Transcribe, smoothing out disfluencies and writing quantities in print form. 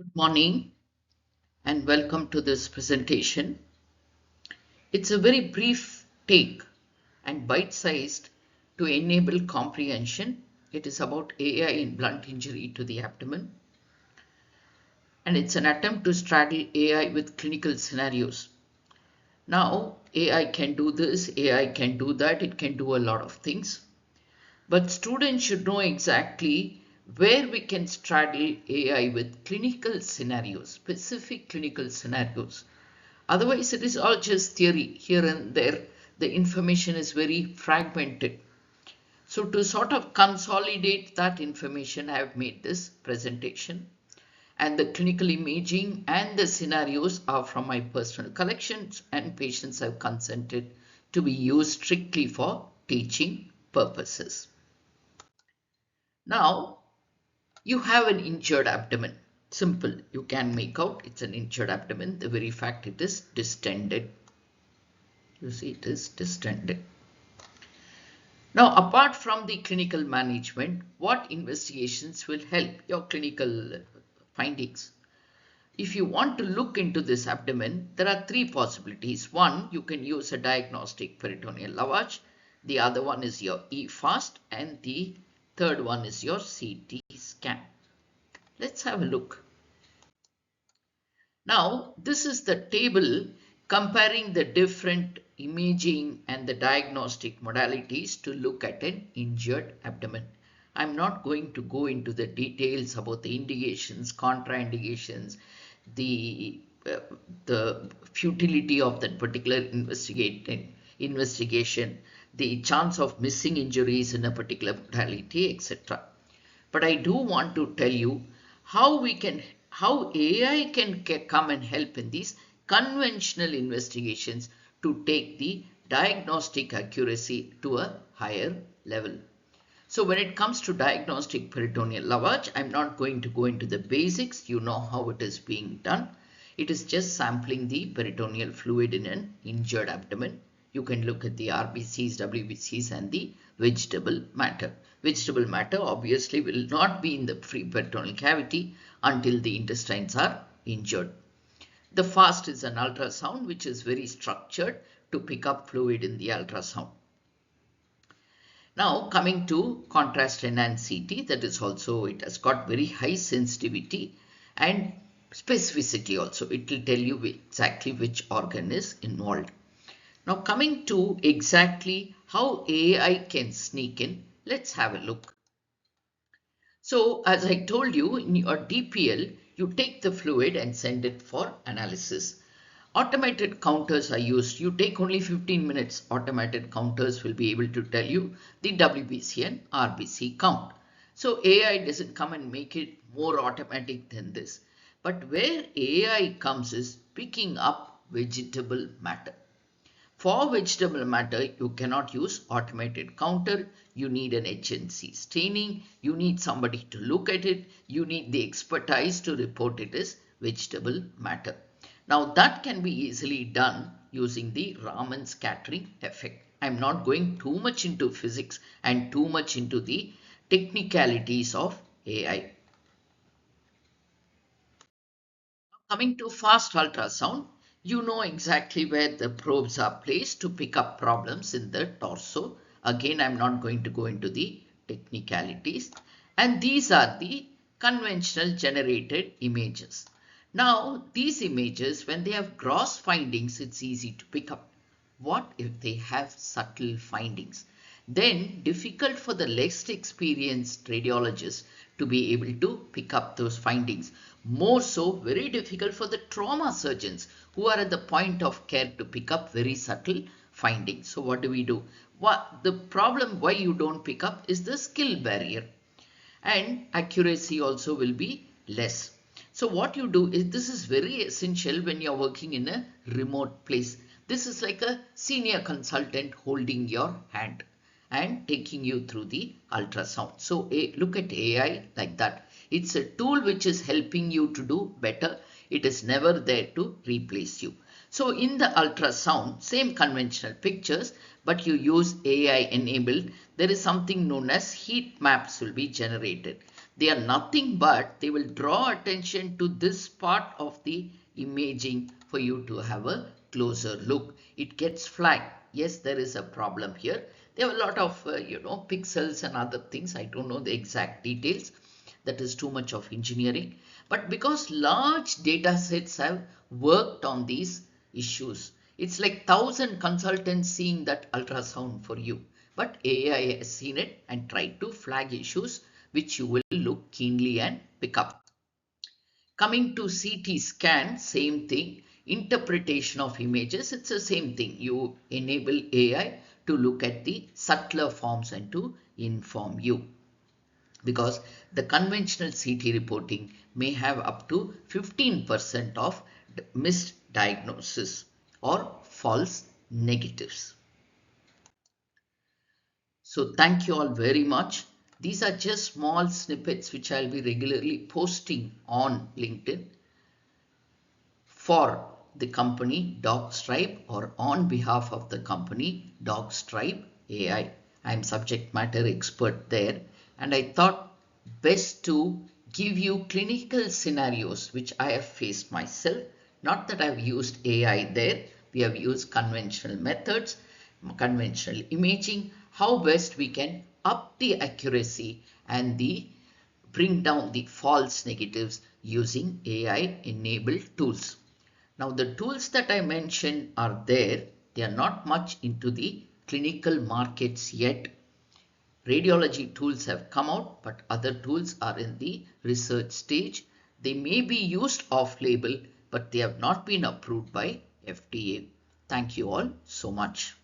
Good morning and welcome to this presentation. It's a very brief take and bite-sized to enable comprehension. It is about AI in blunt injury to the abdomen, and it's an attempt to straddle AI with clinical scenarios. Now, AI can do this, AI can do that, it can do a lot of things. But students should know exactly where we can straddle AI with clinical scenarios, specific clinical scenarios. Otherwise, it is all just theory here and there. The information is very fragmented. So to sort of consolidate that information, I have made this presentation. And the clinical imaging and the scenarios are from my personal collections, and patients have consented to be used strictly for teaching purposes. Now, you have an injured abdomen. Simple. You can make out it's an injured abdomen. The very fact it is distended. You see, it is distended. Now, apart from the clinical management, what investigations will help your clinical findings? If you want to look into this abdomen, there are three possibilities. One, you can use a diagnostic peritoneal lavage. The other one is your e-fast, and the third one is your CT scan. Let's have a look. Now, this is the table comparing the different imaging and the diagnostic modalities to look at an injured abdomen. I'm not going to go into the details about the indications, contraindications, the futility of that particular investigation, the chance of missing injuries in a particular modality, etc. But I do want to tell you how AI can come and help in these conventional investigations to take the diagnostic accuracy to a higher level. So when it comes to diagnostic peritoneal lavage, I'm not going to go into the basics. You know how it is being done. It is just sampling the peritoneal fluid in an injured abdomen. You can look at the RBCs, WBCs, and the vegetable matter. Vegetable matter obviously will not be in the free peritoneal cavity until the intestines are injured. The FAST is an ultrasound which is very structured to pick up fluid in the ultrasound. Now coming to contrast enhanced CT, that is also, it has got very high sensitivity and specificity also. It will tell you exactly which organ is involved. Now coming to exactly how AI can sneak in, let's have a look. So as I told you, in your DPL, you take the fluid and send it for analysis. Automated counters are used. You take only 15 minutes. Automated counters will be able to tell you the WBC and RBC count. So AI doesn't come and make it more automatic than this. But where AI comes is picking up vegetable matter. For vegetable matter, you cannot use automated counter. You need an HNC staining. You need somebody to look at it. You need the expertise to report it as vegetable matter. Now that can be easily done using the Raman scattering effect. I'm not going too much into physics and too much into the technicalities of AI. Coming to fast ultrasound, you know exactly where the probes are placed to pick up problems in the torso. Again, I'm not going to go into the technicalities. And these are the conventional generated images. Now, these images, when they have gross findings, it's easy to pick up. What if they have subtle findings? Then difficult for the less experienced radiologist to be able to pick up those findings. More so, very difficult for the trauma surgeons who are at the point of care to pick up very subtle findings. So what do? The problem why you don't pick up is the skill barrier, and accuracy also will be less. So what you do is, this is very essential when you're working in a remote place. This is like a senior consultant holding your hand and taking you through the ultrasound. So look at AI like that. It's a tool which is helping you to do better. It is never there to replace you. So in the ultrasound, same conventional pictures, but you use AI enabled. There is something known as heat maps will be generated. They are nothing but they will draw attention to this part of the imaging for you to have a closer look. It gets flagged. Yes, there is a problem here. There are a lot of, pixels and other things. I don't know the exact details. That is too much of engineering. But because large data sets have worked on these issues, it's like 1,000 consultants seeing that ultrasound for you. But AI has seen it and tried to flag issues which you will look keenly and pick up. Coming to CT scan, same thing. Interpretation of images, it's the same thing. You enable AI to look at the subtler forms and to inform you, because the conventional CT reporting may have up to 15% of misdiagnosis or false negatives. So thank you all very much. These are just small snippets which I'll be regularly posting on LinkedIn for the company DocStribe or on behalf of the company DocStribe AI. I'm subject matter expert there, and I thought best to give you clinical scenarios which I have faced myself. Not that I've used AI there, we have used conventional methods, conventional imaging, how best we can up the accuracy and the bring down the false negatives using AI enabled tools. Now, the tools that I mentioned are there. They are not much into the clinical markets yet. Radiology tools have come out, but other tools are in the research stage. They may be used off-label, but they have not been approved by FDA. Thank you all so much.